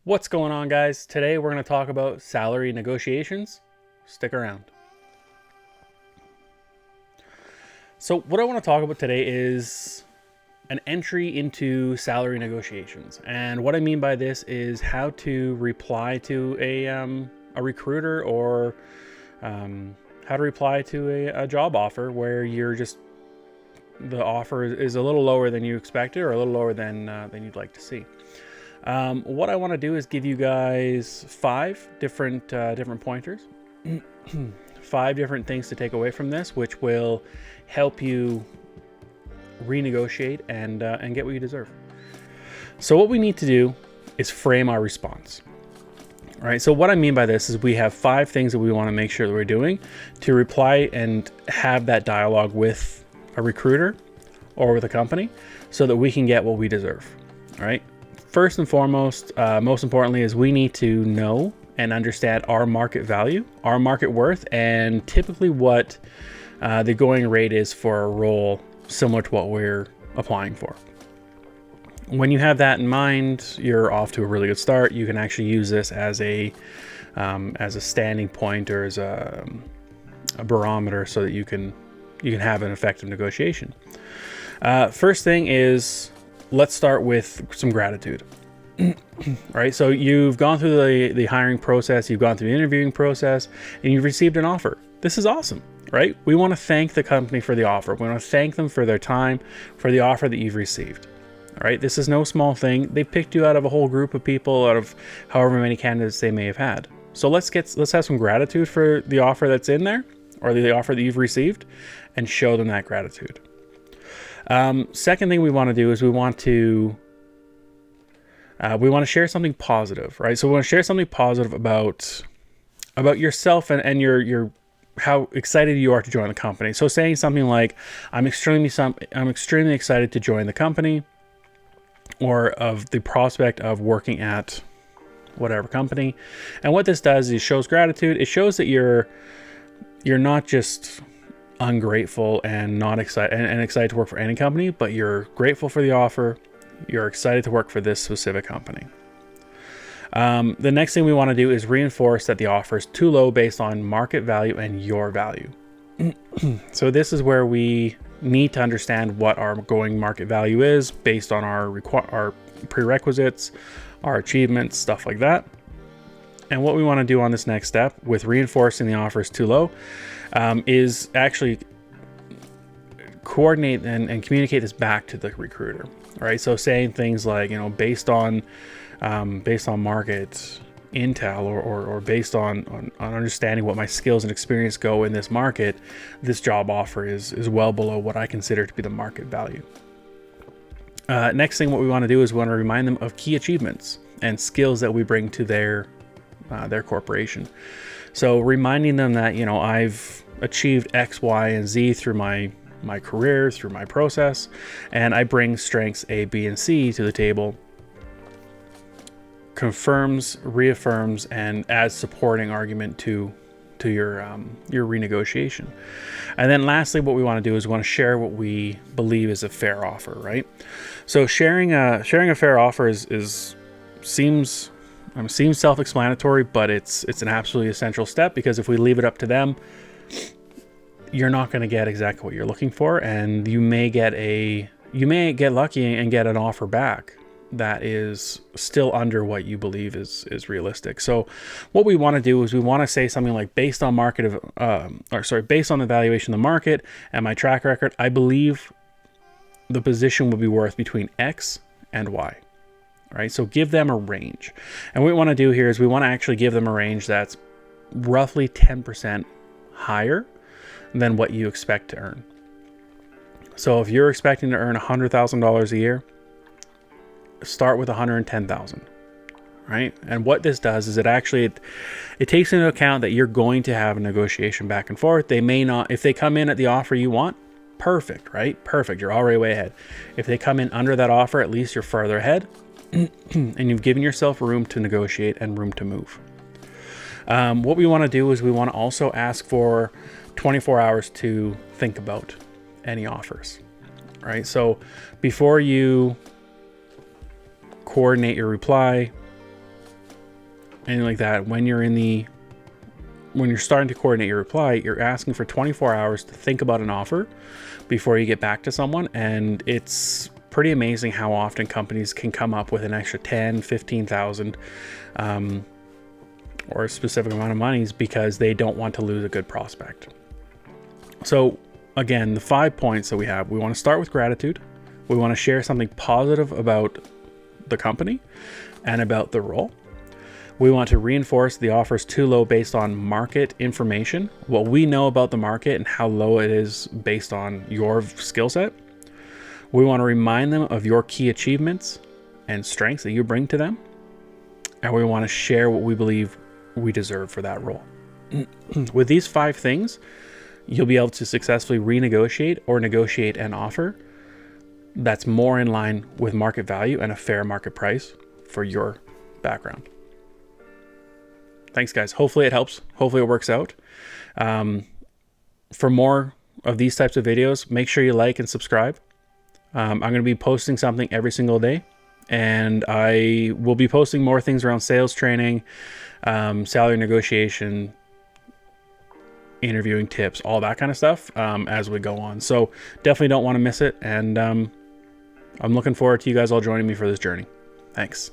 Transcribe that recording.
What's going on, guys? Today we're going to talk about salary negotiations. Stick around. So what I want to talk about today is an entry into salary negotiations. And what I mean by this is how to reply to a recruiter, or how to reply to a job offer where the offer is a little lower than you expected, or a little lower than you'd like to see. What I want to do is give you guys five different pointers, five different things to take away from this, which will help you renegotiate and get what you deserve. So what we need to do is frame our response. All right. So what I mean by this is we have five things that we want to make sure that we're doing to reply and have that dialogue with a recruiter or with a company, so that we can get what we deserve. All right. First and foremost, most importantly, is we need to know and understand our market value, our market worth, and typically what the going rate is for a role similar to what we're applying for. When you have that in mind, you're off to a really good start. You can actually use this as a standing point, or as a barometer, so that you can have an effective negotiation. First thing is, let's start with some gratitude. Right, so you've gone through the hiring process, you've gone through the interviewing process, and you've received an offer. This is awesome, right? We want to thank the company for the offer. We want to thank them for their time, for the offer that you've received. All right, this is no small thing. They picked you out of a whole group of people, out of however many candidates they may have had. So let's have some gratitude for the offer that's in there, or the offer that you've received, and show them that gratitude. Second thing we want to do is we want to share something positive, right? So we want to share something positive about yourself and your how excited you are to join the company. So saying something like, I'm extremely excited to join the company, or of the prospect of working at whatever company. And what this does is shows gratitude. It shows that you're not just ungrateful and not excited and excited to work for any company, but you're grateful for the offer. You're excited to work for this specific company. The next thing we want to do is reinforce that the offer is too low based on market value and your value. So this is where we need to understand what our going market value is based on our prerequisites, our achievements, stuff like that. And what we want to do on this next step with reinforcing the offer is too low is actually coordinate and communicate this back to the recruiter. All right, so saying things like, based on market intel, or based on understanding what my skills and experience go in this market, this job offer is well below what I consider to be the market value. Next thing, what we want to do is we want to remind them of key achievements and skills that we bring to their corporation. So reminding them that, I've achieved X, Y, and Z through my career, through my process, and I bring strengths A, B, and C to the table, confirms, reaffirms, and adds supporting argument to your renegotiation. And then lastly, what we want to do is we want to share what we believe is a fair offer, right? So sharing a fair offer seems self-explanatory, but it's an absolutely essential step, because if we leave it up to them, you're not going to get exactly what you're looking for, and you may get lucky and get an offer back that is still under what you believe is realistic. So what we want to do is we want to say something like, based on based on the valuation of the market and my track record, I believe the position would be worth between X and Y. All right, so give them a range. And what we want to do here is we want to actually give them a range that's roughly 10% higher than what you expect to earn. So if you're expecting to earn $100,000 a year, start with $110,000, right? And what this does is it takes into account that you're going to have a negotiation back and forth. They may not, if they come in at the offer you want, perfect, right? Perfect. You're already way ahead. If they come in under that offer, at least you're further ahead, and you've given yourself room to negotiate and room to move. What we want to do is we want to also ask for 24 hours to think about any offers, right? So before you coordinate your reply, anything like that, when you're starting to coordinate your reply, you're asking for 24 hours to think about an offer before you get back to someone. And it's pretty amazing how often companies can come up with an extra 10, 15,000 or a specific amount of monies because they don't want to lose a good prospect. So again, the 5 points that we have: we want to start with gratitude. We want to share something positive about the company and about the role. We want to reinforce the offer is too low based on market information, what we know about the market and how low it is based on your skill set. We want to remind them of your key achievements and strengths that you bring to them. And we want to share what we believe we deserve for that role. With these 5 things, you'll be able to successfully renegotiate or negotiate an offer that's more in line with market value and a fair market price for your background. Thanks, guys. Hopefully it helps. Hopefully it works out. For more of these types of videos, make sure you like and subscribe. I'm going to be posting something every single day, and I will be posting more things around sales training, salary negotiation, interviewing tips, all that kind of stuff as we go on. So definitely don't want to miss it. And I'm looking forward to you guys all joining me for this journey. Thanks.